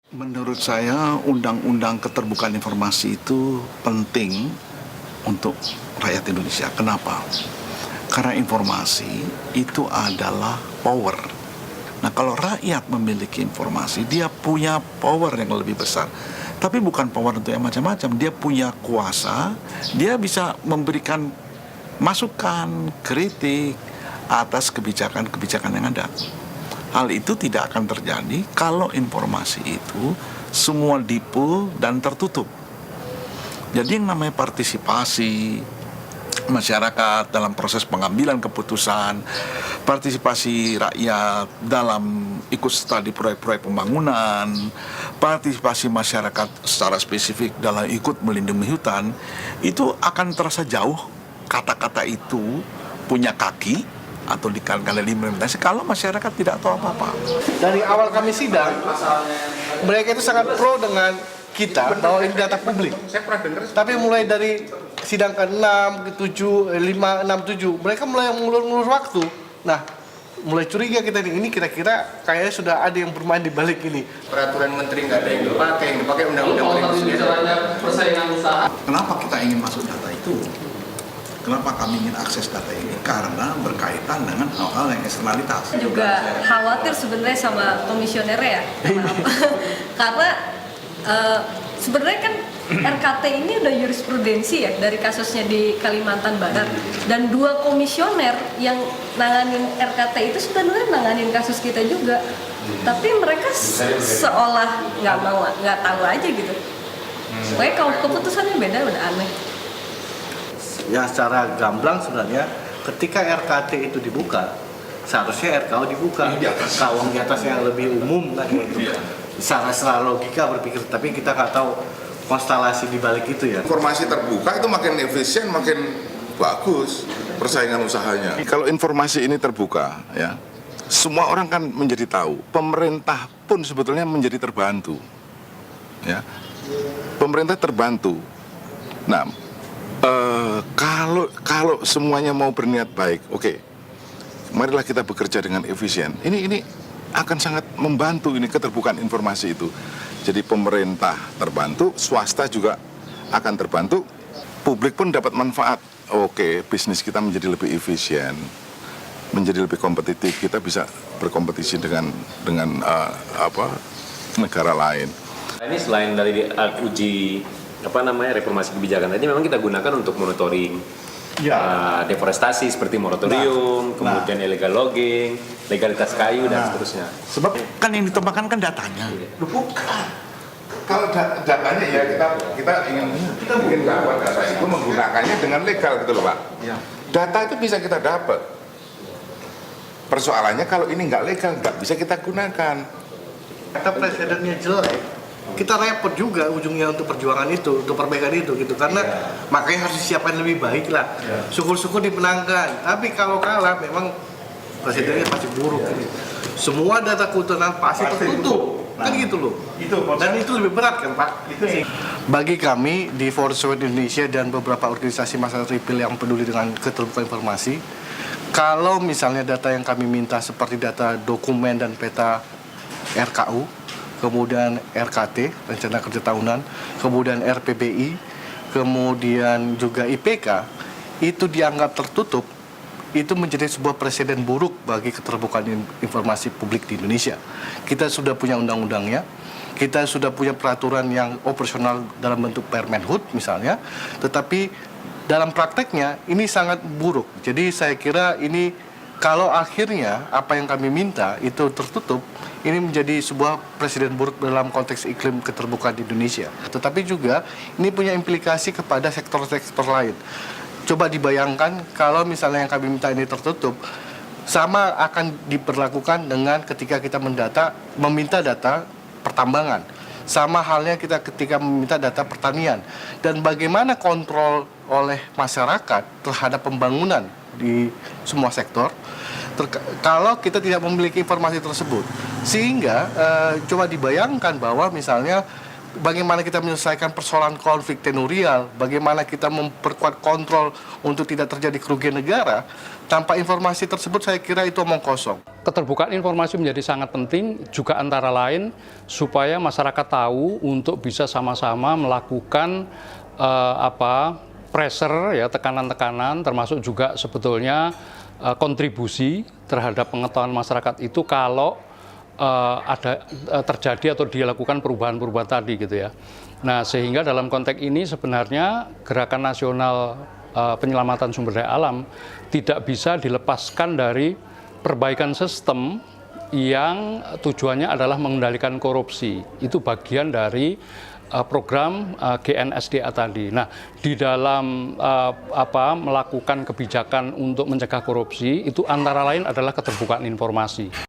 Menurut saya, undang-undang keterbukaan informasi itu penting untuk rakyat Indonesia. Kenapa? Karena informasi itu adalah power. Nah, kalau rakyat memiliki informasi, dia punya power yang lebih besar. Tapi bukan power untuk yang macam-macam. Dia punya kuasa, dia bisa memberikan masukan, kritik atas kebijakan-kebijakan yang ada. Hal itu tidak akan terjadi kalau informasi itu semua di-pool dan tertutup. Jadi yang namanya partisipasi masyarakat dalam proses pengambilan keputusan, partisipasi rakyat dalam ikut serta di proyek-proyek pembangunan, partisipasi masyarakat secara spesifik dalam ikut melindungi hutan, itu akan terasa jauh. Kata-kata itu punya kaki atau dikatakan implementasi kalau masyarakat tidak tahu apa-apa. Dari awal kami sidang, mereka itu sangat pro dengan kita bahwa ini data publik. Tapi mulai dari sidang ke-6, ke-7, 5, 6, 7, mereka mulai mengulur-ulur waktu. Nah, mulai curiga kita ini kira-kira kayaknya sudah ada yang bermain di balik ini. Peraturan menteri nggak ada yang dipakai undang-undang persaingan usaha. Kenapa kita ingin masuk data itu? Kenapa kami ingin akses data ini? Karena berkaitan dengan hal-hal yang eksternalitas. Juga khawatir sebenarnya sama komisionernya ya. Karena sebenarnya kan RKT ini udah jurisprudensi ya dari kasusnya di Kalimantan Barat, dan 2 komisioner yang nanganin RKT itu sebenarnya nanganin kasus kita juga, tapi mereka seolah nggak tahu aja gitu. Pokoknya kalau keputusannya beda, udah aneh. Ya secara gamblang sebenarnya ketika RKT itu dibuka, seharusnya RKO dibuka. Kawang di atas yang lebih umum kan itu. Secara logika berpikir, tapi kita nggak tahu konstelasi di balik itu ya. Informasi terbuka itu makin efisien, makin bagus persaingan usahanya. Kalau informasi ini terbuka, ya, semua orang kan menjadi tahu. Pemerintah pun sebetulnya menjadi terbantu, ya. Pemerintah terbantu. Nah, kalau semuanya mau berniat baik, oke, marilah kita bekerja dengan efisien. Ini akan sangat membantu ini keterbukaan informasi itu. Jadi pemerintah terbantu, swasta juga akan terbantu, publik pun dapat manfaat. Oke, bisnis kita menjadi lebih efisien, menjadi lebih kompetitif. Kita bisa berkompetisi dengan negara lain. Ini selain dari uji reformasi kebijakan tadi, memang kita gunakan untuk monitoring deforestasi seperti moratorium, kemudian illegal logging, legalitas kayu dan seterusnya. Sebab kan yang ditembakkan kan datanya. Bukan. Kalau datanya ya kita ingin dapat data itu menggunakannya dengan legal gitu loh Pak. Ya. Data itu bisa kita dapat. Persoalannya kalau ini nggak legal nggak bisa kita gunakan. Kata presidennya jelek, kita repot juga ujungnya untuk perjuangan itu, untuk perbaikan itu gitu. Karena makanya harus disiapkan lebih baik lah. Syukur-syukur dimenangkan. Tapi kalau kalah memang presidennya pasti buruk. Semua data keutamaan pasti tertutup. Kan gitu loh. Dan itu lebih berat kan Pak. Bagi kami di Forest Indonesia dan beberapa organisasi masyarakat sipil yang peduli dengan keterbukaan informasi, kalau misalnya data yang kami minta seperti data dokumen dan peta RKU, kemudian RKT, Rencana Kerja Tahunan, kemudian RPBI, kemudian juga IPK, itu dianggap tertutup, itu menjadi sebuah presiden buruk bagi keterbukaan informasi publik di Indonesia. Kita sudah punya undang-undangnya, kita sudah punya peraturan yang operasional dalam bentuk Permenhub misalnya, tetapi dalam prakteknya ini sangat buruk. Jadi saya kira ini kalau akhirnya apa yang kami minta itu tertutup, ini menjadi sebuah presiden buruk dalam konteks iklim keterbukaan di Indonesia. Tetapi juga ini punya implikasi kepada sektor-sektor lain. Coba dibayangkan kalau misalnya yang kami minta ini tertutup, sama akan diperlakukan dengan ketika kita meminta data pertambangan. Sama halnya kita ketika meminta data pertanian. Dan bagaimana kontrol oleh masyarakat terhadap pembangunan di semua sektor kalau kita tidak memiliki informasi tersebut. Sehingga coba dibayangkan bahwa misalnya bagaimana kita menyelesaikan persoalan konflik tenurial, bagaimana kita memperkuat kontrol untuk tidak terjadi kerugian negara. Tanpa informasi tersebut saya kira itu omong kosong. Keterbukaan informasi menjadi sangat penting juga antara lain supaya masyarakat tahu untuk bisa sama-sama melakukan pressure ya, tekanan-tekanan, termasuk juga sebetulnya kontribusi terhadap pengetahuan masyarakat itu kalau ada terjadi atau dilakukan perubahan-perubahan tadi gitu ya. Nah, sehingga dalam konteks ini sebenarnya Gerakan Nasional Penyelamatan Sumber Daya Alam tidak bisa dilepaskan dari perbaikan sistem yang tujuannya adalah mengendalikan korupsi. Itu bagian dari program GNSDA tadi. Nah, di dalam melakukan kebijakan untuk mencegah korupsi itu antara lain adalah keterbukaan informasi.